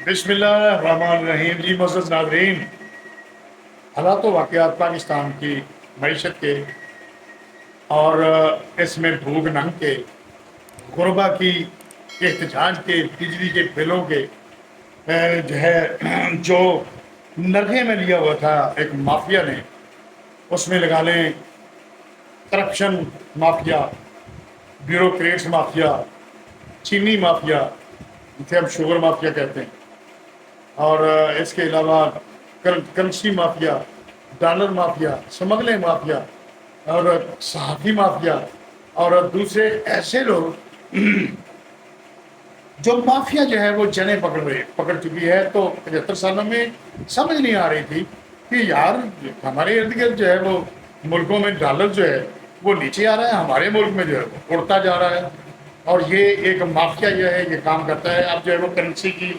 بسم اللہ الرحمن الرحیم جی معزز ناظرین، حالات و واقعات پاکستان کی معیشت کے اور اس میں بھوک ننگ کے، غربا کی احتجاج کے، بجلی کے بلوں کے جو ہے جو نرخے میں لیا ہوا تھا ایک مافیا نے، اس میں لگا لیں کرپشن مافیا، بیوروکریٹس مافیا، چینی مافیا جسے ہم شوگر مافیا کہتے ہیں، اور اس کے علاوہ currency mafia, dollar mafia, smuggler mafia اور صحافی مافیا اور دوسرے ایسے لوگ جو مافیا جو ہے وہ جنیں پکڑ چکی ہے۔ تو 75 سالوں میں سمجھ نہیں آ رہی تھی کہ یار ہمارے ارد گرد جو ہے وہ ملکوں میں ڈالر جو ہے وہ نیچے آ رہا ہے، ہمارے ملک میں جو ہے وہ اڑتا جا رہا ہے، اور یہ ایک مافیا جو ہے یہ کام کرتا ہے۔ اب جو ہے وہ کرنسی کی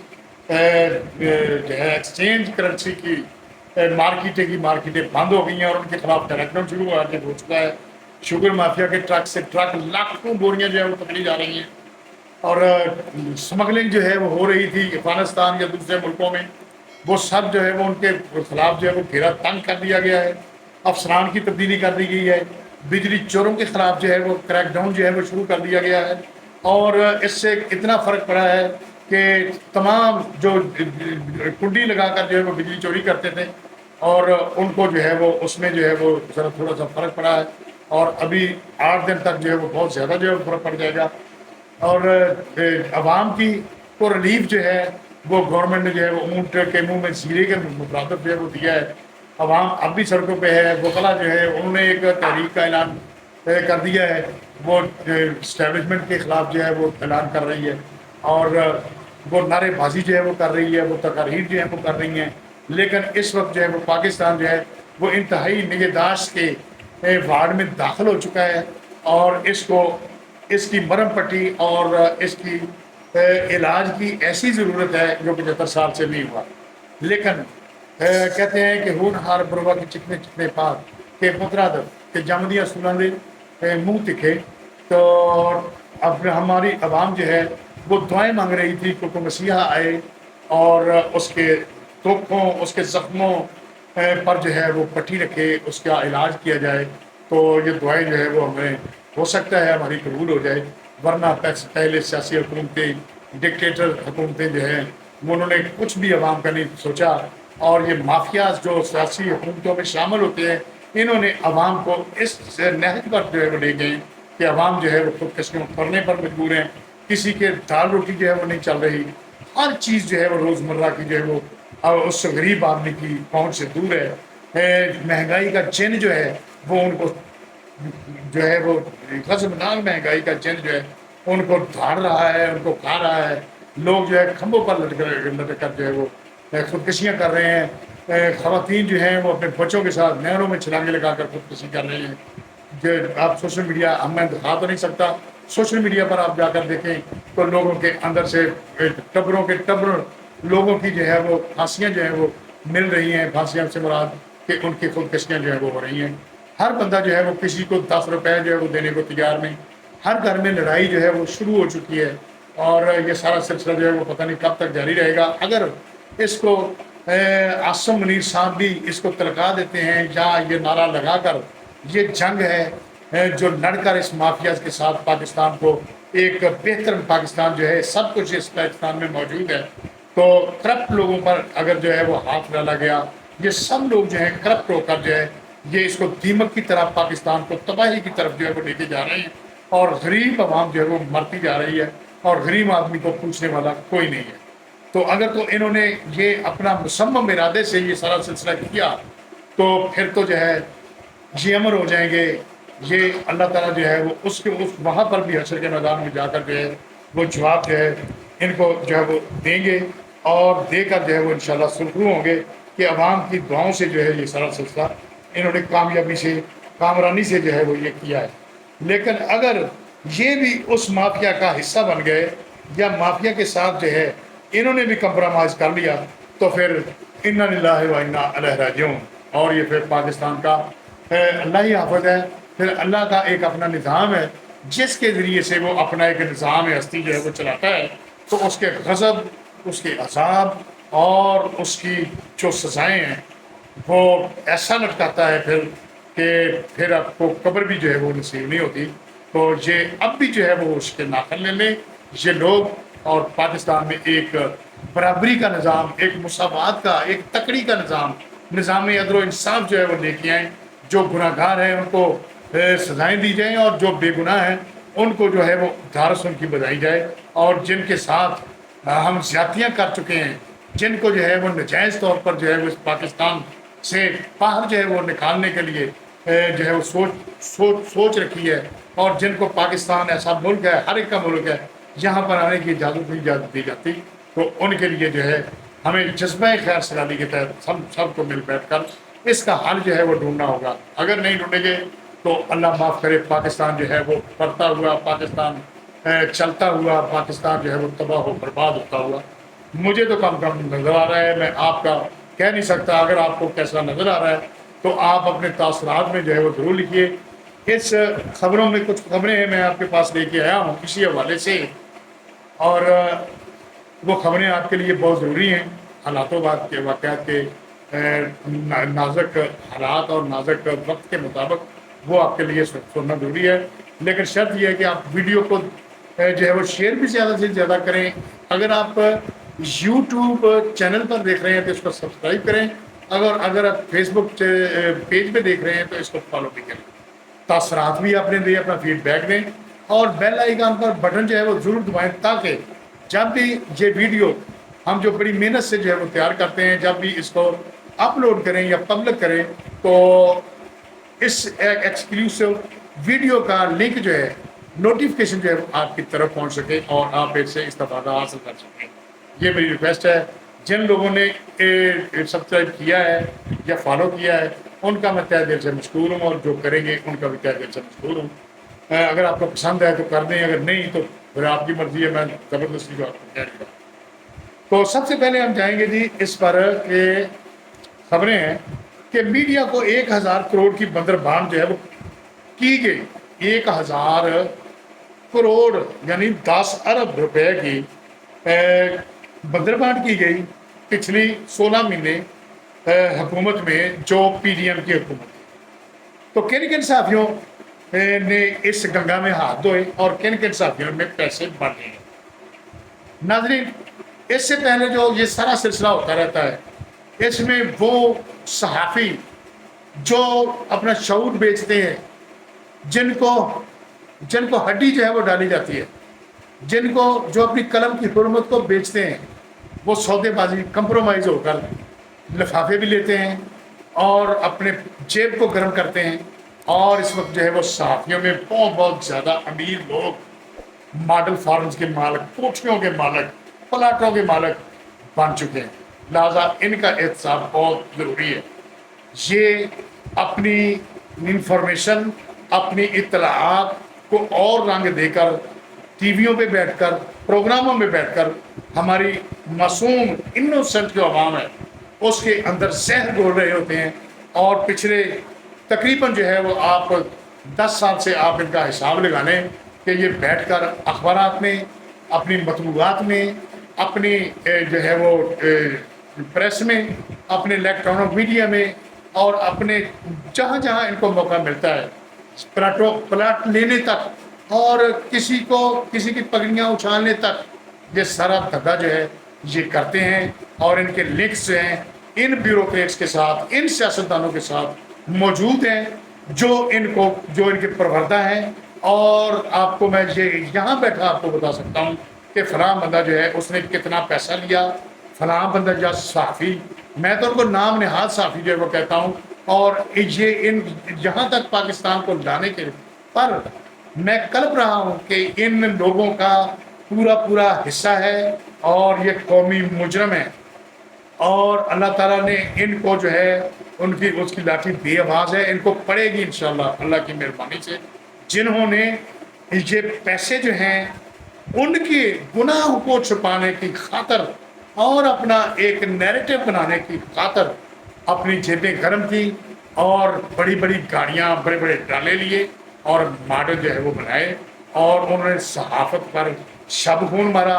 جو ہے ایکسچینج کرنسی کی مارکیٹیں بند ہو گئی ہیں اور ان کے خلاف کریکٹ ڈاؤن شروع ہو چکا ہے۔ شوگر مافیا کے ٹرک سے ٹرک لاکھوں بوریاں جو ہے وہ پکڑی جا رہی ہیں، اور سمگلنگ جو ہے وہ ہو رہی تھی افغانستان یا دوسرے ملکوں میں، وہ سب جو ہے وہ ان کے خلاف جو ہے وہ گھیرا تنگ کر دیا گیا ہے، افسران کی تبدیلی کر دی گئی ہے، بجلی چوروں کے خلاف جو ہے وہ کریک ڈاؤن جو ہے وہ شروع کر دیا گیا ہے، اور اس سے اتنا فرق پڑا ہے کہ تمام جو کنڈی لگا کر جو ہے وہ بجلی چوری کرتے تھے، اور ان کو جو ہے وہ اس میں جو ہے وہ ذرا تھوڑا سا فرق پڑا ہے، اور ابھی 8 دن تک جو ہے وہ بہت زیادہ جو ہے وہ فرق پڑ جائے گا۔ اور عوام کی کو ریلیف جو ہے وہ گورنمنٹ نے جو ہے وہ اونٹ کے منہ میں زیرے کے مطابق جو ہے وہ دیا ہے۔ عوام اب بھی سڑکوں پہ ہے، وکلا جو ہے انہوں نے ایک تحریک کا اعلان کر دیا ہے، وہ اسٹیبلشمنٹ کے خلاف جو ہے وہ اعلان کر رہی ہے، اور وہ نعرے بازی جو ہے وہ کر رہی ہے، وہ تقاریر جو ہے وہ کر رہی ہیں، لیکن اس وقت جو ہے وہ پاکستان جو ہے وہ انتہائی نگہداشت کے وارڈ میں داخل ہو چکا ہے، اور اس کی مرہم پٹی اور اس کی علاج کی ایسی ضرورت ہے جو 75 سال سے نہیں ہوا۔ لیکن کہتے ہیں کہ ہونہار بروا کے چکنے چکنے پاک کہ مترادف کہ جمدیاں سنن دے منہ تکھے۔ تو اب ہماری عوام جو ہے وہ دعائیں مانگ رہی تھی کہ کوئی مسیحا آئے اور اس کے دکھوں، اس کے زخموں پر جو ہے وہ پٹی رکھے، اس کا علاج کیا جائے، تو یہ دعائیں جو ہے وہ ہمیں ہو سکتا ہے ہماری قبول ہو جائے، ورنہ پہلے سیاسی حکومتیں، ڈکٹیٹر حکومتیں جو ہیں وہ انہوں نے کچھ بھی عوام کا نہیں سوچا، اور یہ مافیاز جو سیاسی حکومتوں میں شامل ہوتے ہیں انہوں نے عوام کو اس نہج پر جو ہے وہ لے گئے کہ عوام جو ہے وہ خودکشیاں کرنے پر مجبور ہیں، کسی کے دال روٹی جو ہے وہ نہیں چل رہی، ہر چیز جو ہے وہ روزمرہ کی جو ہے وہ اس غریب آدمی کی پہنچ سے دور ہے۔ مہنگائی کا چین جو ہے وہ ان کو جو ہے وہ غضبناک مہنگائی کا چین جو ہے ان کو دھاڑ رہا ہے، ان کو کھا رہا ہے۔ لوگ جو ہے کھمبوں پر لٹک کر جو ہے وہ خودکشیاں کر رہے ہیں، خواتین جو ہیں وہ اپنے بچوں کے ساتھ نہروں میں چھلانگیں لگا کر خودکشی کر رہے ہیں۔ جو آپ سوشل میڈیا، میں دکھا تو نہیں سکتا، سوشل میڈیا پر آپ جا کر دیکھیں تو لوگوں کے اندر سے ٹبروں کے ٹبر لوگوں کی جو ہے وہ پھانسیاں جو ہیں وہ مل رہی ہیں، پھانسیاں سے مراد کہ ان کی خودکشیاں جو ہے وہ ہو رہی ہیں۔ ہر بندہ جو ہے وہ کسی کو 10 روپے جو ہے وہ دینے کو تیار نہیں، ہر گھر میں لڑائی جو ہے وہ شروع ہو چکی ہے، اور یہ سارا سلسلہ جو ہے وہ پتہ نہیں کب تک جاری رہے گا۔ اگر اس کو عاصم منیر صاحب بھی اس کو تلقا دیتے ہیں یا یہ نعرہ لگا کر یہ جنگ ہے جو لڑ کر اس مافیا کے ساتھ پاکستان کو ایک بہتر پاکستان جو ہے سب کچھ اس پاکستان میں موجود ہے، تو کرپٹ لوگوں پر اگر جو ہے وہ ہاتھ ڈالا گیا، یہ سب لوگ جو ہیں کرپٹ ہو کر جو ہے یہ اس کو دیمک کی طرح پاکستان کو تباہی کی طرف جو ہے وہ لے کے جا رہے ہیں، اور غریب عوام جو ہے وہ مرتی جا رہی ہے، اور غریب آدمی کو پوچھنے والا کوئی نہیں ہے۔ تو اگر تو انہوں نے یہ اپنا مصمم ارادے سے یہ سارا سلسلہ کیا تو پھر تو جو ہے یہ امر ہو جائیں گے، یہ اللہ تعالیٰ جو ہے وہ اس وہاں پر بھی حشر کے میدان میں جا کر جو ہے وہ جواب جو ہے ان کو جو ہے وہ دیں گے، اور دے کر جو ہے وہ انشاءاللہ سرخرو ہوں گے کہ عوام کی دعاؤں سے جو ہے یہ سارا سلسلہ انہوں نے کامیابی سے، کامرانی سے جو ہے وہ یہ کیا ہے۔ لیکن اگر یہ بھی اس مافیا کا حصہ بن گئے یا مافیا کے ساتھ جو ہے انہوں نے بھی کمپرومائز کر لیا، تو پھر انا للہ و انا الیہ راجعون، اور یہ پھر پاکستان کا اللہ ہی حافظ ہے، پھر اللہ کا ایک اپنا نظام ہے جس کے ذریعے سے وہ اپنا ایک نظام ہستی جو ہے وہ چلاتا ہے، تو اس کے غضب اس کے عذاب اور اس کی جو سزائیں ہیں وہ ایسا لٹکاتا ہے کہ پھر آپ کو قبر بھی جو ہے وہ نصیب نہیں ہوتی. تو یہ اب بھی جو ہے وہ اس کے ناخن لے لیں یہ لوگ. اور پاکستان میں ایک برابری کا نظام، ایک مساوات کا، ایک تکڑی کا نظام عدل و انصاف جو ہے وہ لے کے آئیں. جو گناہ گار ہیں ان کو سزائیں دی جائیں اور جو بے گناہ ہیں ان کو جو ہے وہ دھارس ان کی بجائی جائے. اور جن کے ساتھ ہم زیادتیاں کر چکے ہیں، جن کو جو ہے وہ نجائز طور پر جو ہے وہ پاکستان سے باہر جو ہے وہ نکالنے کے لیے جو ہے وہ سوچ رکھی ہے، اور جن کو پاکستان ایسا ملک ہے، ہر ایک کا ملک ہے، یہاں پر آنے کی اجازت نہیں دی جاتی، تو ان کے لیے جو ہے ہمیں جذبہ خیر سگالی کے تحت سب کو مل بیٹھ کر اس کا حل جو ہے وہ ڈھونڈنا ہوگا. اگر نہیں ڈھونڈیں گے تو اللہ معاف کرے پاکستان جو ہے وہ بڑھتا ہوا، پاکستان چلتا ہوا، پاکستان جو ہے وہ تباہ و برباد ہوتا ہوا مجھے تو کم نظر آ رہا ہے. میں آپ کا کہہ نہیں سکتا، اگر آپ کو کیسا نظر آ رہا ہے تو آپ اپنے تاثرات میں جو ہے وہ ضرور لکھیے. اس خبروں میں کچھ خبریں ہیں میں آپ کے پاس لے کے آیا ہوں اسی حوالے سے، اور وہ خبریں آپ کے لیے بہت ضروری ہیں. حالات و واقعات کے نازک حالات اور نازک وقت کے مطابق وہ آپ کے لیے سننا ضروری ہے. لیکن شرط یہ ہے کہ آپ ویڈیو کو جو ہے وہ شیئر بھی زیادہ سے زیادہ کریں. اگر آپ یوٹیوب چینل پر دیکھ رہے ہیں تو اس کو سبسکرائب کریں، اگر آپ فیس بک پیج پہ دیکھ رہے ہیں تو اس کو فالو بھی کریں. تاثرات بھی اپنے دیں، اپنا فیڈ بیک دیں، اور بیل آئیکن پر بٹن جو ہے وہ ضرور دبائیں تاکہ جب بھی یہ ویڈیو ہم جو بڑی محنت سے جو ہے وہ تیار کرتے ہیں، جب بھی اس کو اپلوڈ کریں یا پبلک کریں تو اس ایکسکلوسیو ویڈیو کا لنک جو ہے نوٹیفیکیشن جو ہے آپ کی طرف پہنچ سکے اور آپ اس سے استفادہ حاصل کر سکیں. یہ میری ریکویسٹ ہے. جن لوگوں نے سبسکرائب کیا ہے یا فالو کیا ہے ان کا میں تہ دل سے مشکور ہوں، اور جو کریں گے ان کا بھی تہ دل سے مشکور ہوں. اگر آپ کو پسند ہے تو کر دیں، اگر نہیں تو پھر آپ کی مرضی ہے، میں زبردستی جو آپ کو کہہ رہا ہوں. تو سب سے پہلے ہم جائیں گے جی اس پر کہ خبریں ہیں کہ میڈیا کو 1000 کروڑ کی بندربان جو ہے وہ کی گئی. 1000 کروڑ یعنی 10 ارب روپے کی بندربان کی گئی پچھلی 16 مہینے حکومت میں جو پی ڈی ایم کی حکومت ہے. تو کن کن صحافیوں نے اس گنگا میں ہاتھ دھوئے اور کن کن صحافیوں میں پیسے بڑھ گئے. ناظرین، اس سے پہلے جو یہ سارا سلسلہ ہوتا رہتا ہے اس میں وہ صحافی جو اپنا شعور بیچتے ہیں، جن کو ہڈی جو ہے وہ ڈالی جاتی ہے، جن کو جو اپنی قلم کی حرمت کو بیچتے ہیں، وہ سودے بازی کمپرومائز ہو کر لفافے بھی لیتے ہیں اور اپنے جیب کو گرم کرتے ہیں. اور اس وقت جو ہے وہ صحافیوں میں بہت زیادہ امیر لوگ ماڈل فارمز کے مالک، کوٹھیوں کے مالک، پلاٹوں کے مالک بن چکے ہیں. لہٰذا ان کا احتساب بہت ضروری ہے. یہ اپنی انفارمیشن، اپنی اطلاعات کو اور رنگ دے کر ٹی ویوں پہ بیٹھ کر، پروگراموں میں بیٹھ کر ہماری معصوم انوسنٹ جو عوام ہے اس کے اندر زہر گھول رہے ہوتے ہیں. اور پچھلے تقریباً جو ہے وہ آپ 10 سال سے آپ ان کا حساب لگا لیں کہ یہ بیٹھ کر اخبارات میں، اپنی مطبوعات میں، اپنی جو ہے وہ پریس میں، اپنے الیکٹرانک میڈیا میں، اور اپنے جہاں جہاں ان کو موقع ملتا ہے پلاٹ لینے تک اور کسی کی پگڑیاں اچھالنے تک یہ سارا دھندا جو ہے یہ کرتے ہیں. اور ان کے لنکس جو ہیں ان بیوروکریٹس کے ساتھ، ان سیاستدانوں کے ساتھ موجود ہیں جو ان کے پروردہ ہیں. اور آپ کو میں یہاں بیٹھا آپ کو بتا سکتا ہوں کہ فلاں بندہ جو ہے اس نے کتنا پیسہ لیا، فلاں بندہ یا صحافی، میں تو ان کو نام نہاد صحافی جو ہے وہ کہتا ہوں. اور یہ یہاں تک پاکستان کو لانے کے پر میں کلپ رہا ہوں کہ ان لوگوں کا پورا حصہ ہے اور یہ قومی مجرم ہے. اور اللہ تعالیٰ نے ان کو جو ہے اس کی لاٹھی بے آواز ہے، ان کو پڑے گی انشاءاللہ اللہ کی مہربانی سے. جنہوں نے یہ پیسے جو ہیں ان کے گناہ کو چھپانے کی خاطر اور اپنا ایک نیریٹو بنانے کی خاطر اپنی جیبیں گرم کی اور بڑی گاڑیاں، بڑے ڈالے لیے اور ماڈل جو ہے وہ بنائے، اور انہوں نے صحافت پر شب خون مارا.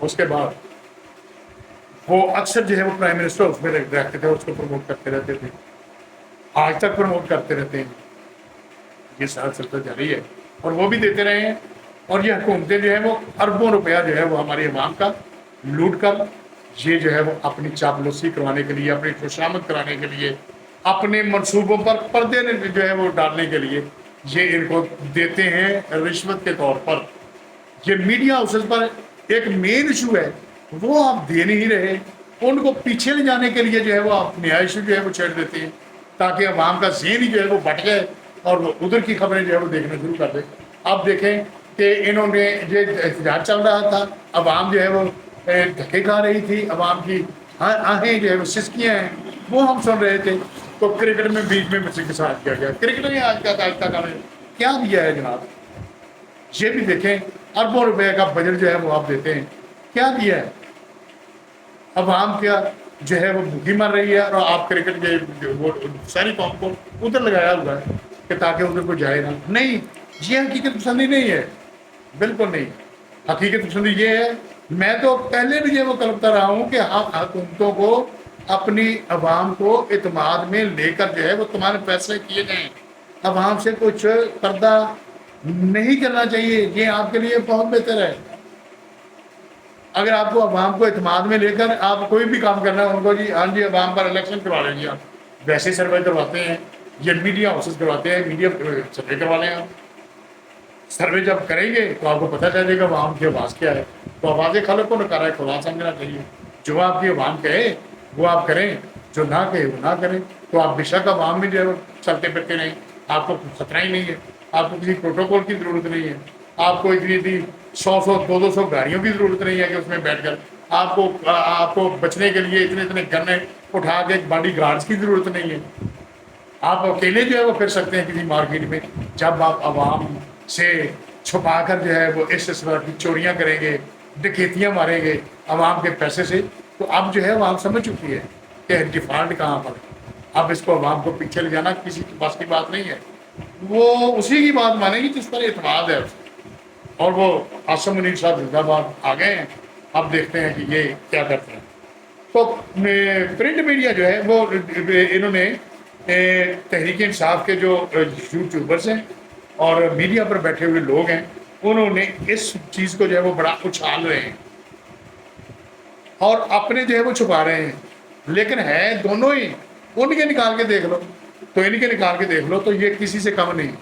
اس کے بعد وہ اکثر جو ہے وہ پرائم منسٹر اس میں رہتے تھے، اس کو پروموٹ کرتے رہتے تھے، آج تک پروموٹ کرتے رہتے ہیں. یہ سارا چلتا جاری ہے اور وہ بھی دیتے رہے ہیں. اور یہ حکومتیں جو ہیں وہ اربوں روپیہ جو ہے وہ ہماری عوام کا لوٹ کر یہ جو ہے وہ اپنی چاپلوسی کروانے کے لیے، اپنی خوشامد کرانے کے لیے، اپنے منصوبوں پر پردے جو ہے وہ ڈالنے کے لیے یہ ان کو دیتے ہیں رشوت کے طور پر. یہ میڈیا ہاؤسز پر ایک مین ایشو ہے، وہ آپ دے نہیں رہے. ان کو پیچھے لے جانے کے لیے جو ہے وہ آپ نیا ایشو جو ہے وہ چھیڑ دیتے ہیں تاکہ عوام کا ذہن ہی جو ہے وہ بٹ جائے اور وہ ادھر کی خبریں جو ہے وہ دیکھنا شروع کر دیں. آپ دیکھیں کہ انہوں نے یہ احتجاج چل رہا تھا، عوام جو ہے وہ دھکے کھا رہی تھی، عوام کی آہیں جو ہے وہ سسکیاں ہیں وہ ہم سن رہے تھے. تو کرکٹ میں بیچ میں مجھ کے ساتھ کیا گیا. کرکٹ نے آج تک ہمیں کیا دیا ہے جناب؟ یہ بھی دیکھیں، اربوں روپے کا بجٹ جو ہے وہ آپ دیتے ہیں، کیا دیا ہے؟ عوام کیا جو ہے وہ بھوکی مر رہی ہے اور آپ کرکٹ کے وہ ساری قوم کو ادھر لگایا ہوا ہے کہ تاکہ ادھر کو جائے نہ. نہیں، یہ حقیقت پسندی نہیں ہے، بالکل نہیں. حقیقت پسندی یہ ہے، میں تو پہلے بھی یہ وہ کلپتا رہا ہوں کہ حکومتوں کو اپنی عوام کو اعتماد میں لے کر جو ہے وہ تمہارے فیصلے کیے جائیں. عوام سے کچھ پردہ نہیں کرنا چاہیے، یہ آپ کے لیے بہت بہتر ہے. اگر آپ کو عوام کو اعتماد میں لے کر آپ کوئی بھی کام کرنا ہے، ان کو جی ہاں جی عوام پر الیکشن کروا لیں گے، آپ ویسے سروے کرواتے ہیں، یہ میڈیا ہاؤسز کرواتے ہیں، میڈیا سروے کروا لیں. آپ سروے جب کریں گے تو آپ کو پتہ چلے گا عوام کی آواز کیا ہے. تو آواز خلق کو نکارا کھلا سمجھنا چاہیے. جو آپ کی عوام کہے وہ آپ کریں، جو نہ کہے وہ نہ کریں. تو آپ بے شک عوام میں جو ہے وہ چلتے پھرتے نہیں، آپ کو خطرہ ہی نہیں ہے، آپ کو کسی پروٹوکول کی ضرورت نہیں ہے، آپ کو اتنی 100 گاڑیوں کی ضرورت نہیں ہے کہ اس میں بیٹھ کر آپ کو بچنے کے لیے اتنے گنے اٹھا کے باڈی گارڈز کی ضرورت نہیں ہے. آپ اکیلے جو ہے وہ پھر سکتے ہیں کسی مارکیٹ میں. جب آپ عوام سے چھپا کر جو ہے وہ اس طرح کی چوریاں کریں گے، ڈکیتیاں ماریں گے عوام کے پیسے سے، تو اب جو ہے عوام سمجھ چکی ہے کہ ڈیفالٹ کہاں پر. اب اس کو عوام کو پیچھے لے جانا کسی کے پاس کی بات نہیں ہے، وہ اسی کی بات مانیں گی جس پر اعتماد ہے. اور وہ عاصم منیر صاحب زندہ باد آ گئے ہیں. اب دیکھتے ہیں کہ یہ کیا کرتے ہیں. تو پرنٹ میڈیا جو ہے وہ انہوں نے تحریک انصاف کے جو یوٹیوبرز ہیں اور میڈیا پر بیٹھے ہوئے لوگ ہیں، انہوں نے اس چیز کو جو ہے وہ بڑا اچھال رہے ہیں اور اپنے جو ہے وہ چھپا رہے ہیں. لیکن ہے دونوں ہی. ان کے نکال کے دیکھ لو تو ان کے نکال کے دیکھ لو تو یہ کسی سے کم نہیں.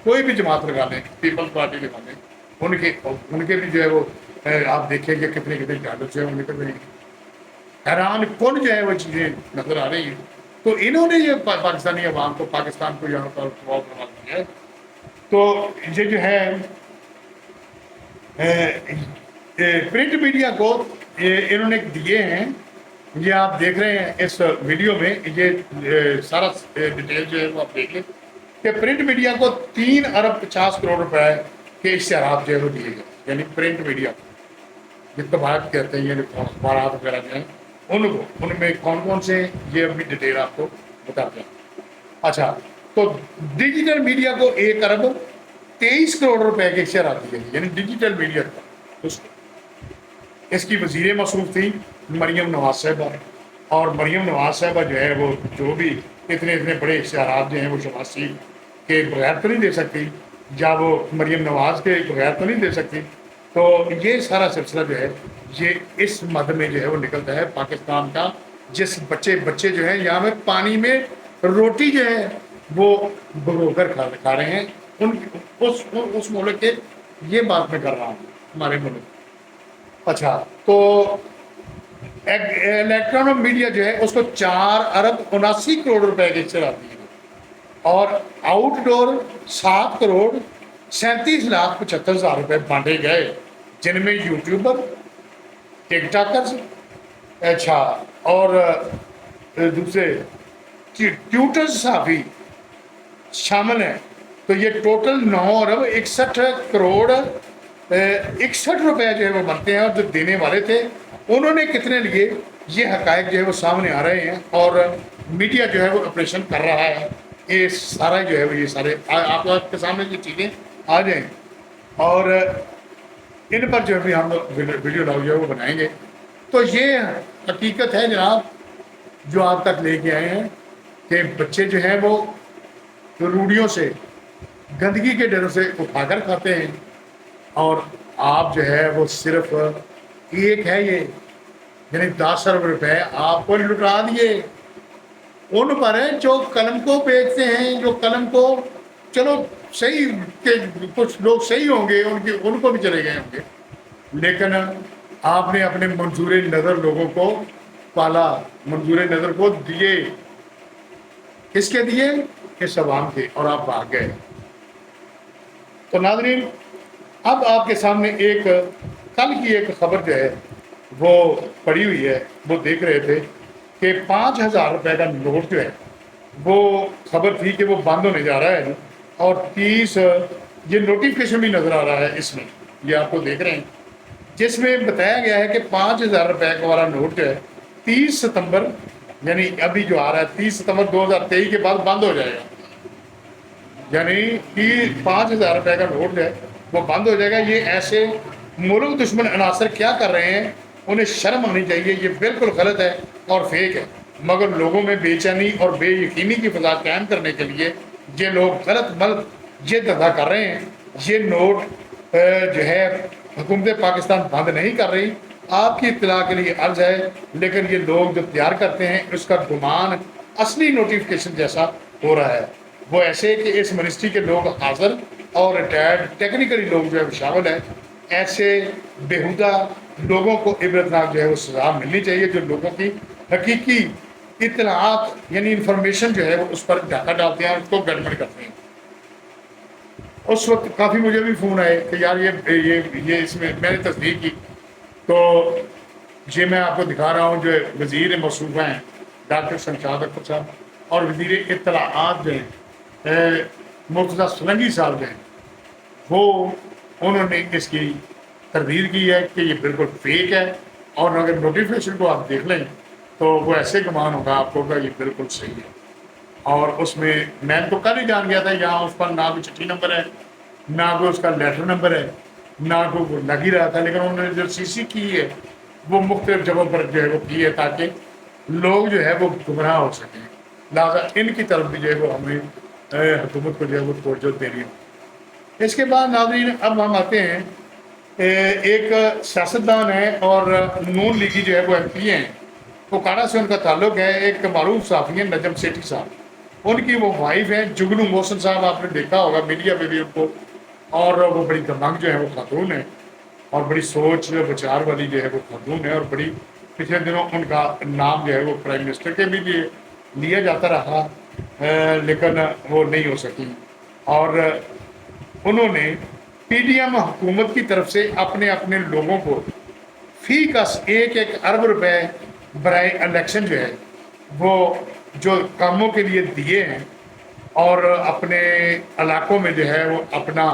کوئی بھی جماعت لگا لیں، پیپلز پارٹی لگا لیں، ان کے بھی جو ہے وہ آپ دیکھیں گے کتنے ڈالرز ہیں ان کے بھی. حیران کن جو ہے وہ چیزیں نظر آ رہی ہیں. تو انہوں نے یہ پاکستانی عوام کو، پاکستان کو یہاں پر دباؤ بنا دیا ہے. تو یہ جو ہے پرنٹ میڈیا کو انہوں نے دیے ہیں. یہ آپ دیکھ رہے ہیں اس ویڈیو میں، یہ سارا ڈیٹیل جو ہے وہ آپ دیکھ لیں کہ پرنٹ میڈیا کو 3.50 ارب روپے کے اشتہارات جو ہے وہ دیے گئے. یعنی پرنٹ میڈیا جس کو بات کہتے ہیں، یعنی اخبارات وغیرہ جو ہیں ان میں کون کون سے یہ اپنی ڈیٹیل آپ کو بتاتے ہیں. اچھا، تو ڈیجیٹل میڈیا کو 1.23 ارب روپے کے اشتہارات دیے گئے، یعنی ڈیجیٹل میڈیا کا. اس کی وزیر مصروف تھی مریم نواز صاحبہ. اور مریم نواز صاحبہ جو ہے وہ جو بھی اتنے بڑے اشتہارات جو ہیں وہ شہباز شریف کے بغیر تو نہیں دے سکتی، یا وہ مریم نواز کے بغیر تو نہیں دے سکتی. تو یہ سارا سلسلہ جو ہے یہ اس مد میں جو ہے وہ نکلتا ہے پاکستان کا. جس بچے جو ہیں یہاں میں پانی میں روٹی جو ہے وہ بھگو کر کھا رہے ہیں، اس ملک کے یہ بات میں کر رہا ہوں، ہمارے ملک. اچھا، تو الیکٹرانک میڈیا جو ہے اس کو 4.79 ارب روپے کے اشتہارات دیے گئے اور آؤٹ ڈور 7.37 لاکھ روپے بانٹے گئے، جن میں یوٹیوبر، ٹک ٹاکرز، اچھا اور دوسرے ٹیوٹر صحافی شامل ہیں. تو یہ ٹوٹل 9.61 روپے جو ہے وہ بنتے ہیں. اور جو دینے والے تھے انہوں نے کتنے لیے، یہ حقائق جو ہے وہ سامنے آ رہے ہیں اور میڈیا جو ہے وہ آپریشن کر رہا ہے. یہ سارا جو ہے وہ یہ سارے آپ کے سامنے یہ چیزیں آ جائیں. اور ان پر جو بھی ہم ویڈیو لاگ جو ہے وہ بنائیں گے. تو یہ حقیقت ہے جناب جو آپ تک لے کے آئے ہیں کہ بچے جو ہیں وہ روڑیوں سے گندگی کے ڈروں سے اٹھا کر کھاتے ہیں، اور آپ جو ہے وہ صرف ایک ہے یہ یعنی 10 ارب روپے آپ کو لٹا دیے ان پر ہے جو قلم کو بیچتے ہیں، جو قلم کو چلو صحیح کہ کچھ لوگ صحیح ہوں گے، ان کو بھی چلے گئے ہوں گے، لیکن آپ نے اپنے منظور نظر لوگوں کو پالا، منظور نظر کو دیے، کس کے دیے؟ اس عوام کے، اور آپ بھاگ گئے. تو ناظرین اب آپ کے سامنے ایک کل کی ایک خبر جو ہے وہ پڑی ہوئی ہے، وہ دیکھ رہے تھے کہ 5,000 روپے کا نوٹ جو ہے وہ خبر تھی کہ وہ بند ہونے جا رہا ہے، اور 30 یہ نوٹیفکیشن بھی نظر آ رہا ہے اس میں، یہ آپ کو دیکھ رہے ہیں، جس میں بتایا گیا ہے کہ 5,000 روپے کا والا نوٹ جو ہے 30 ستمبر یعنی ابھی جو آ رہا ہے 30 ستمبر 2023 کے بعد بند ہو جائے گا. یعنی کہ 5,000 روپے کا نوٹ جو ہے وہ بند ہو جائے گا. یہ ایسے ملک دشمن عناصر کیا کر رہے ہیں، انہیں شرم ہونی چاہیے، یہ بالکل غلط ہے اور فیک ہے، مگر لوگوں میں بے چینی اور بے یقینی کی فضا قائم کرنے کے لیے یہ لوگ غلط ملک یہ دھندا کر رہے ہیں. یہ نوٹ جو ہے حکومت پاکستان بند نہیں کر رہی، آپ کی اطلاع کے لیے عرض ہے، لیکن یہ لوگ جو تیار کرتے ہیں اس کا گمان اصلی نوٹیفکیشن جیسا ہو رہا ہے. وہ ایسے کہ اس منسٹری کے لوگ حاضر اور ریٹائرڈ ٹیکنیکلی لوگ جو ہے شامل ہیں. ایسے بےہودہ لوگوں کو عبرتناک جو ہے وہ سزا ملنی چاہیے جو لوگوں کی حقیقی اطلاعات یعنی انفارمیشن جو ہے وہ اس پر ڈاکہ ڈالتے ہیں، اس کو گڑبڑ کرتے ہیں. اس وقت کافی مجھے بھی فون آئے کہ یار یہ اس میں نے تصدیق کی، تو یہ میں آپ کو دکھا رہا ہوں جو وزیر موصوفہ ہیں ڈاکٹر شمشاد اختر صاحب اور وزیر اطلاعات جو ہیں مرتضیٰ سلنگی صاحب جو ہیں وہ انہوں نے اس کی تردید کی ہے کہ یہ بالکل فیک ہے، اور اگر نوٹیفکیشن کو آپ دیکھ لیں تو وہ ایسے گمان ہوگا آپ کو کہ یہ بالکل صحیح ہے. اور اس میں تو کل ہی جان گیا تھا یہاں اس پر نہ کوئی چٹھی نمبر ہے، نہ کوئی اس کا لیٹر نمبر ہے، نہ کوئی لگ ہی رہا تھا، لیکن انہوں نے جو CC کی ہے وہ مختلف جگہوں پر جو ہے وہ کی ہے تاکہ لوگ جو ہے وہ گمراہ ہو سکیں. لہٰذا ان کی طرف بھی جو ہے وہ ہمیں حکومت کو جو ہے وہ توجہ دینی ہو. اس کے بعد ناظرین اب ہم آتے ہیں ایک سیاستدان ہے اور نون لیگی جو ہے وہ MP ہیں، پوکارا سے ان کا تعلق ہے. ایک معروف صحافی ہیں نجم سیٹھی صاحب، ان کی وہ وائف ہیں جگنو محسن صاحب، آپ نے دیکھا ہوگا میڈیا پہ بھی ان کو، اور وہ بڑی دماغ جو ہے وہ خاتون ہے اور بڑی سوچ بچار والی جو ہے وہ خاتون ہے، اور بڑی پچھلے دنوں ان کا نام جو ہے وہ پرائم منسٹر کے بھی لیے لیا جاتا رہا لیکن وہ نہیں ہو سکی. اور انہوں نے PDM حکومت کی طرف سے اپنے لوگوں کو فی کس 1 ارب روپے برائے الیکشن جو ہے وہ جو کاموں کے لیے دیے ہیں، اور اپنے علاقوں میں جو ہے وہ اپنا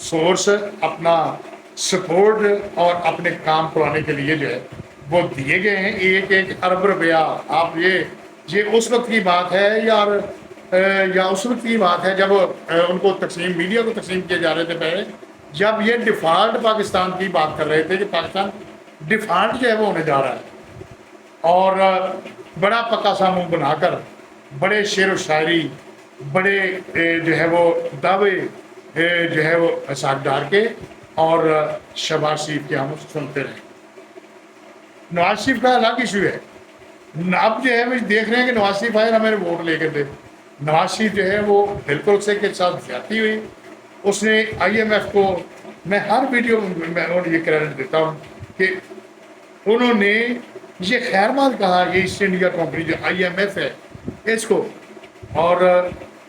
سورس، اپنا سپورٹ اور اپنے کام کرانے کے لیے جو ہے وہ دیے گئے ہیں 1 ارب روپیہ. آپ یہ اس وقت کی بات ہے یا اس وقت کی بات ہے جب ان کو تقسیم میڈیا کو تقسیم کیے جا رہے تھے پہلے، جب یہ ڈیفالٹ پاکستان کی بات کر رہے تھے کہ پاکستان ڈیفالٹ جو ہے وہ ہونے جا رہا ہے، اور بڑا پکا سا منہ بنا کر بڑے شعر و شاعری، بڑے جو ہے وہ دعوے جو ہے وہ ساتھ ڈال کے اور شہباز شریف کے ہم سنتے رہے. نواز شریف کا الگ ایشو ہے. اب جو ہے وہ دیکھ رہے ہیں کہ نواز شریف آئے نا میرے ووٹ لے کے دے. نواز شریف جو ہے وہ بالکل اسے کے ساتھ زیادتی ہوئی. اس نے IMF کو، میں ہر ویڈیو میں یہ کریڈٹ دیتا ہوں کہ انہوں نے یہ خیر ماد کہا، یہ ایسٹ انڈیا کمپنی جو IMF ہے اس کو، اور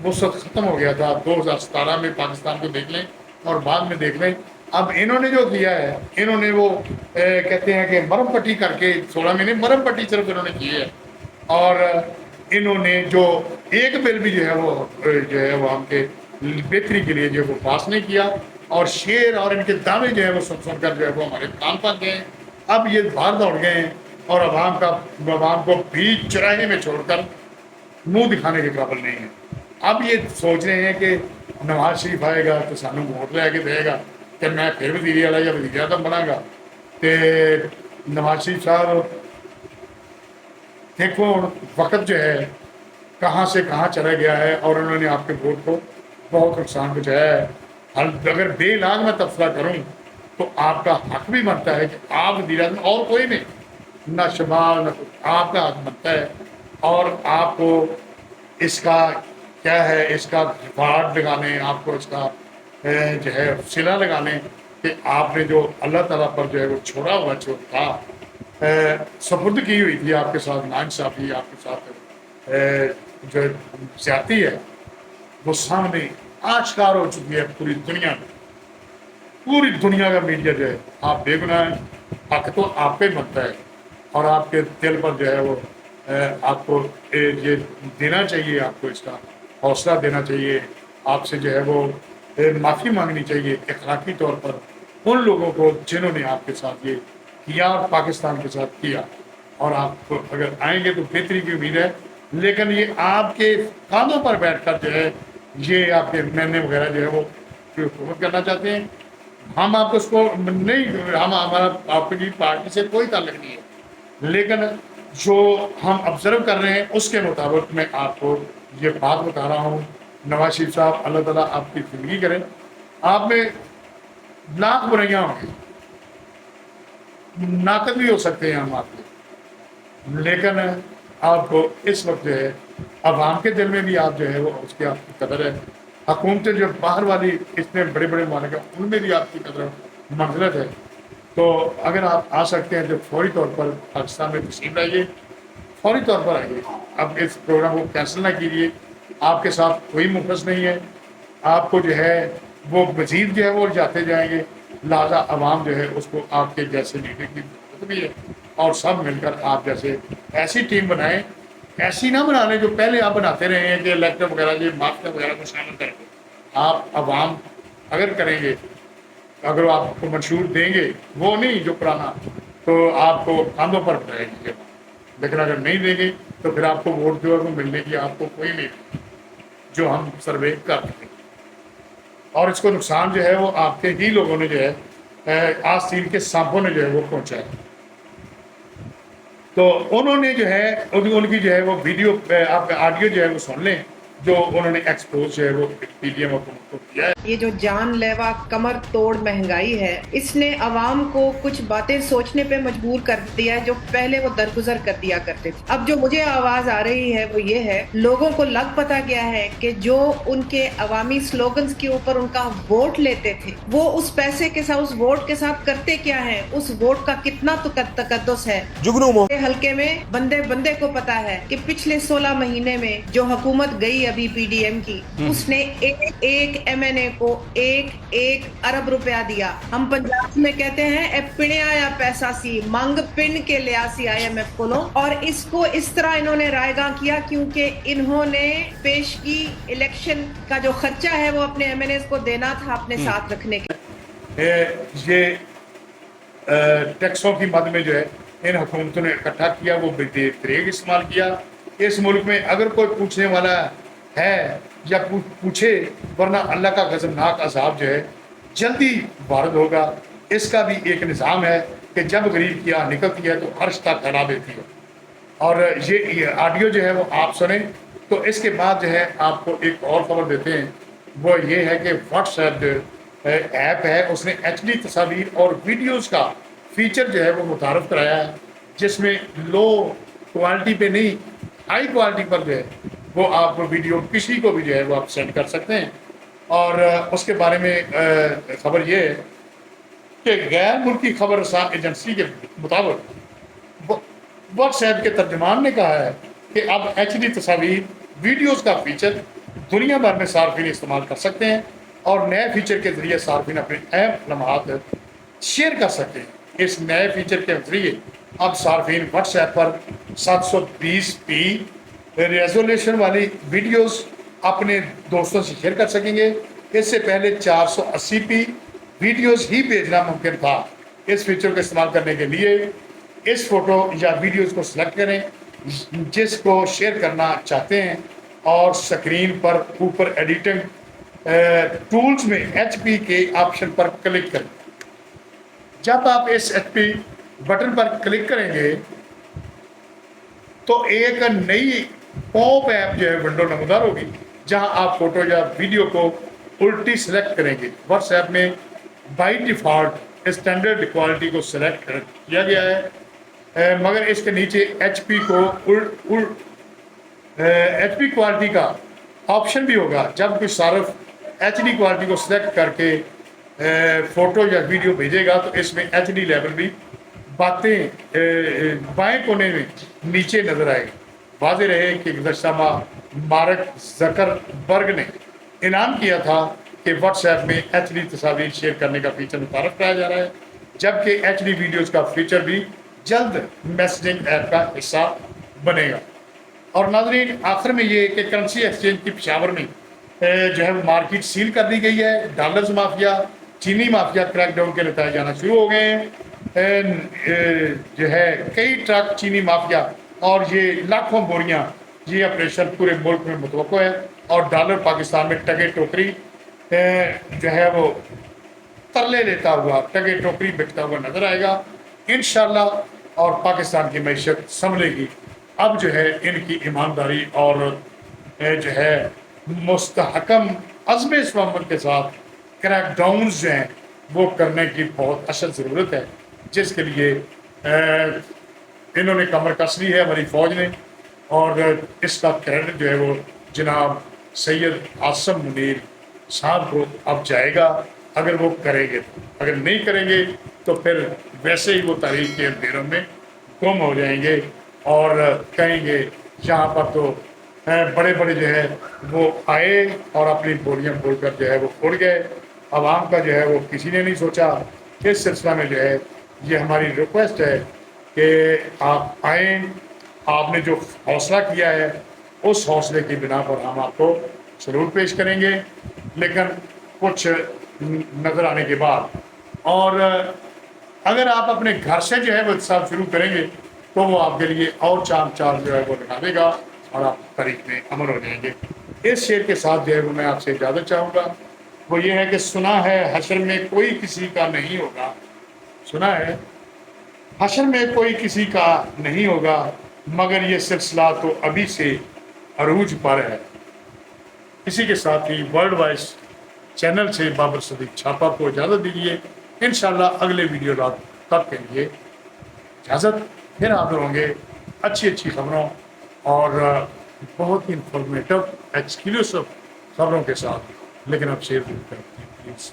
وہ سب ختم ہو گیا تھا 2017 میں. پاکستان کو دیکھ لیں اور بعد میں دیکھ لیں. اب انہوں نے جو کیا ہے، انہوں نے وہ کہتے ہیں کہ مرم پٹی کر کے 16 مہینے مرم پٹی صرف انہوں نے کی ہے، اور انہوں نے جو ایک بل بھی جو ہے وہ ہم کے بہتری کے لیے جو وہ پاس نہیں کیا، اور شعر اور ان کے دعوے جو ہے وہ سن کر جو ہے وہ ہمارے کان پک گئے ہیں. اب یہ باہر دوڑ گئے ہیں اور عوام کو بیچ چراہے میں چھوڑ کر منہ دکھانے کے قابل نہیں ہے. اب یہ سوچ رہے ہیں کہ نواز شریف آئے گا تو سانو ووٹ لے کے دے گا، کہ میں پھر وزیر اعلیٰ یا وزیر اعظم بنا گا، تو نواز شریف صاحب دیکھو وقت جو ہے کہاں سے کہاں چلا گیا ہے، اور انہوں نے آپ کے ووٹ کو بہت نقصان پہنچایا ہے۔ اگر بے علاج میں تبصرہ کروں تو آپ کا حق بھی بنتا ہے کہ آپ وزیر اعظم، اور کوئی نہیں، نہ شمال نہ کچھ، آپ کا حق بنتا ہے، اور آپ کو اس کا کیا ہے، اس کا ریکارڈ لگانے، آپ کو اس کا جو ہے صلہ لگانے کہ آپ نے جو اللہ تعالیٰ پر جو ہے وہ چھوڑا ہوا جو تھا، سپرد کی ہوئی تھی آپ کے ساتھ ناانصافی، آپ کے ساتھ جو زیادتی ہے، وہ سامنے آشکار ہو چکی ہے پوری دنیا میں، پوری دنیا کا میڈیا جو ہے، آپ بے گناہ ہیں، حق تو آپ پہ بنتا ہے، اور آپ کے دل پر جو ہے وہ آپ کو یہ دینا چاہیے، آپ کو اس کا حوصلہ دینا چاہیے، آپ سے جو ہے وہ معافی مانگنی چاہیے اخلاقی طور پر ان لوگوں کو جنہوں نے آپ کے ساتھ یہ کیا اور پاکستان کے ساتھ کیا، اور آپ کو اگر آئیں گے تو بہتری کی امید ہے، لیکن یہ آپ کے کاندھوں پر بیٹھ کر جو ہے یہ آپ کے نانے وغیرہ جو ہے وہ حکومت کرنا چاہتے ہیں۔ ہم آپ کو اس کو نہیں، ہمارا آپ کی پارٹی سے کوئی تعلق نہیں ہے، لیکن جو ہم آبزرو کر رہے ہیں اس کے مطابق میں آپ کو یہ بات بتا رہا ہوں۔ نواز شریف صاحب اللہ تعالیٰ آپ کی زندگی کرے، آپ میں لاکھ برائیاں ہوں گی، ناقد بھی ہو سکتے ہیں ہم آپ کے، لیکن آپ کو اس وقت جو ہے عوام کے دل میں بھی آپ جو ہے وہ اس کی آپ کی قدر ہے، حکومتیں جو باہر والی اتنے بڑے بڑے مالک ہیں ان میں بھی آپ کی قدر منزلت ہے، تو اگر آپ آ سکتے ہیں تو فوری طور پر پاکستان میں تشریف لائیے، فوری طور پر آئیے، اب اس پروگرام کو کینسل نہ کیجیے، آپ کے ساتھ کوئی مخلص نہیں ہے، آپ کو جو ہے وہ مزید جو ہے وہ جاتے جائیں گے، لہٰذا عوام جو ہے اس کو آپ کے جیسے لیڈر کی ضرورت بھی ہے، اور سب مل کر آپ جیسے ایسی ٹیم بنائیں، ایسی نہ بنا لیں جو پہلے آپ بناتے رہے ہیں کہ الیکٹر وغیرہ یہ مافیا وغیرہ کو شامل کر کے آپ عوام اگر کریں گے، اگر آپ کو منشور دیں گے وہ نہیں جو پرانا، تو آپ کو کاندھوں پر رہے گی، لیکن اگر نہیں دیں گے تو پھر آپ کو ووٹ جو ہے وہ ملنے کی آپ کو کوئی نہیں، جو ہم سروے کر رہے ہیں، اور اس کو نقصان جو ہے وہ آپ کے ہی لوگوں نے جو ہے آستین کے سانپوں نے جو ہے وہ پہنچایا، تو انہوں نے جو ہے ان کی جو ہے وہ ویڈیو آپ آڈیو جو ہے وہ سن لیں جو انہوں نے ایکسپوز جو ہے وہ پی ڈی ایم حکومت کو کیا ہے۔ یہ جو جان لیوا کمر توڑ مہنگائی ہے، اس نے عوام کو کچھ باتیں سوچنے پہ مجبور کر دیا ہے جو پہلے وہ درگزر کر دیا کرتے تھے۔ اب جو مجھے آواز آ رہی ہے وہ یہ ہے، لوگوں کو لگ پتا گیا ہے کہ جو ان کے عوامی سلوگنز کے اوپر ان کا ووٹ لیتے تھے، وہ اس پیسے کے ساتھ، اس ووٹ کے ساتھ کرتے کیا ہے، اس ووٹ کا کتنا تقدس ہے۔ حلقے میں بندے بندے کو پتا ہے کہ پچھلے 16 مہینے میں جو حکومت گئی ابھی پی ڈی ایم کی، اس نے ایک ایم این اے کو 1 ارب روپیہ دیا۔ ہم پنجاب میں کہتے ہیں اے پنے آیا پیسہ سی منگ پن کے لیا سی آئی ایم ایف کو، اور اس کو اس طرح انہوں نے رائے گاں کیا کیونکہ انہوں نے پیش کی الیکشن کا جو خرچہ ہے وہ اپنے ایم این ایز کو دینا تھا اپنے ساتھ رکھنے کے۔ یہ ٹیکسوں کی مد میں جو ہے ان حکومتوں نے اکٹھا کیا، وہ فریب استعمال کیا۔ اس ملک میں اگر کوئی پوچھنے والا ہے یا پوچھے، ورنہ اللہ کا غضبناک عذاب جو ہے جلدی وارد ہوگا۔ اس کا بھی ایک نظام ہے کہ جب غریب کی آہ نکلتی ہے تو عرش تک پھیلا دیتی ہے، اور یہ آڈیو جو ہے وہ آپ سنیں۔ تو اس کے بعد جو ہے آپ کو ایک اور خبر دیتے ہیں، وہ یہ ہے کہ واٹس ایپ ہے، اس نے ایچ ڈی تصاویر اور ویڈیوز کا فیچر جو ہے وہ متعارف کرایا ہے، جس میں لو کوالٹی پہ نہیں، ہائی کوالٹی پر جو ہے وہ آپ ویڈیو کسی کو بھی جو ہے وہ آپ سینڈ کر سکتے ہیں۔ اور اس کے بارے میں خبر یہ ہے کہ غیر ملکی خبر رساں ایجنسی کے مطابق واٹس ایپ کے ترجمان نے کہا ہے کہ اب ایچ ڈی تصاویر ویڈیوز کا فیچر دنیا بھر میں صارفین استعمال کر سکتے ہیں، اور نئے فیچر کے ذریعے صارفین اپنے اہم لمحات شیئر کر سکتے ہیں۔ اس نئے فیچر کے ذریعے اب صارفین واٹس ایپ پر 720p ریزولیشن والی ویڈیوز اپنے دوستوں سے شیئر کر سکیں گے۔ اس سے پہلے 480p ویڈیوز ہی بھیجنا ممکن تھا۔ اس فیچر کو استعمال کرنے کے لیے اس فوٹو یا ویڈیوز کو سلیکٹ کریں جس کو شیئر کرنا چاہتے ہیں، اور سکرین پر اوپر ایڈیٹنگ ٹولز میں HP کے آپشن پر کلک کریں. جب آپ اس HP بٹن پر کلک کریں گے تو ایک نئی پاپ ایپ جو ہے ونڈو نمودار ہوگی جہاں آپ فوٹو یا ویڈیو کو الٹی سلیکٹ کریں گے. واٹس ایپ میں بائی ڈیفالٹ اسٹینڈرڈ کوالٹی کو سلیکٹ کیا گیا ہے، مگر اس کے نیچے HP کوالٹی کا آپشن بھی ہوگا. جب کوئی صارف HD کوالٹی کو سلیکٹ کر کے فوٹو یا ویڈیو بھیجے گا تو اس میں HD لیول بھی باتیں بائیں کونے میں نیچے نظر آئے گی. واضح رہے کہ گزشتہ ماہ مارک زکربرگ نے اعلان کیا تھا کہ واٹس ایپ میں HD تصاویر شیئر کرنے کا فیچر متعارف کرایا جا رہا ہے، جبکہ HD ویڈیوز کا فیچر بھی جلد میسجنگ ایپ کا حصہ بنے گا. اور ناظرین آخر میں یہ کہ کرنسی ایکسچینج کی پشاور میں جو ہے مارکیٹ سیل کر دی گئی ہے. ڈالرز مافیا، چینی مافیا کریک ڈاؤن کے نتائج آنا شروع ہو گئے ہیں. جو ہے کئی ٹرک چینی مافیا اور یہ لاکھوں بوریاں یہ آپریشن پورے ملک میں متوقع ہے، اور ڈالر پاکستان میں ٹگے ٹوکری جو ہے وہ ترلے لیتا ہوا ٹگے ٹوکری بکتا ہوا نظر آئے گا انشاءاللہ، اور پاکستان کی معیشت سنبھلے گی. اب جو ہے ان کی ایمانداری اور جو ہے مستحکم عزم استقامت کے ساتھ کریک ڈاؤنز جو ہیں وہ کرنے کی بہت اشد ضرورت ہے، جس کے لیے انہوں نے کمر کس لی ہے ہماری فوج نے. اور اس کا کریڈٹ جو ہے وہ جناب سید عاصم منیر صاحب کو اب جائے گا اگر وہ کریں گے. اگر نہیں کریں گے تو پھر ویسے ہی وہ تاریخ کے اندھیروں میں گم ہو جائیں گے اور کہیں گے یہاں پر تو بڑے بڑے جو ہے وہ آئے اور اپنی بولیاں بول کر جو ہے وہ اڑ گئے. عوام کا جو ہے وہ کسی نے نہیں سوچا. اس سلسلہ میں جو ہے یہ ہماری ریکویسٹ ہے کہ آپ آئیں. آپ نے جو حوصلہ کیا ہے اس حوصلے کی بنا پر ہم آپ کو سلوٹ پیش کریں گے، لیکن کچھ نظر آنے کے بعد. اور اگر آپ اپنے گھر سے جو ہے وہ احتساب شروع کریں گے تو وہ آپ کے لیے اور چار جو ہے وہ لگا دے گا اور آپ تاریخ میں عمل ہو جائیں گے. اس شعر کے ساتھ جو ہے وہ میں آپ سے اجازت چاہوں گا. وہ یہ ہے کہ سنا ہے حشر میں کوئی کسی کا نہیں ہوگا، سنا ہے حشر میں کوئی کسی کا نہیں ہوگا، مگر یہ سلسلہ تو ابھی سے عروج پر ہے. اسی کے ساتھ ہی ورلڈ وائس چینل سے بابر صدیق چھاپا کو اجازت دیجیے. انشاءاللہ اگلے ویڈیو رات تک کے لیے اجازت. پھر حاضر ہوں گے اچھی خبروں اور بہت ہی انفارمیٹو ایکسکلوسیو خبروں کے ساتھ. لیکن اب شیئر ضرور کریں پلیز.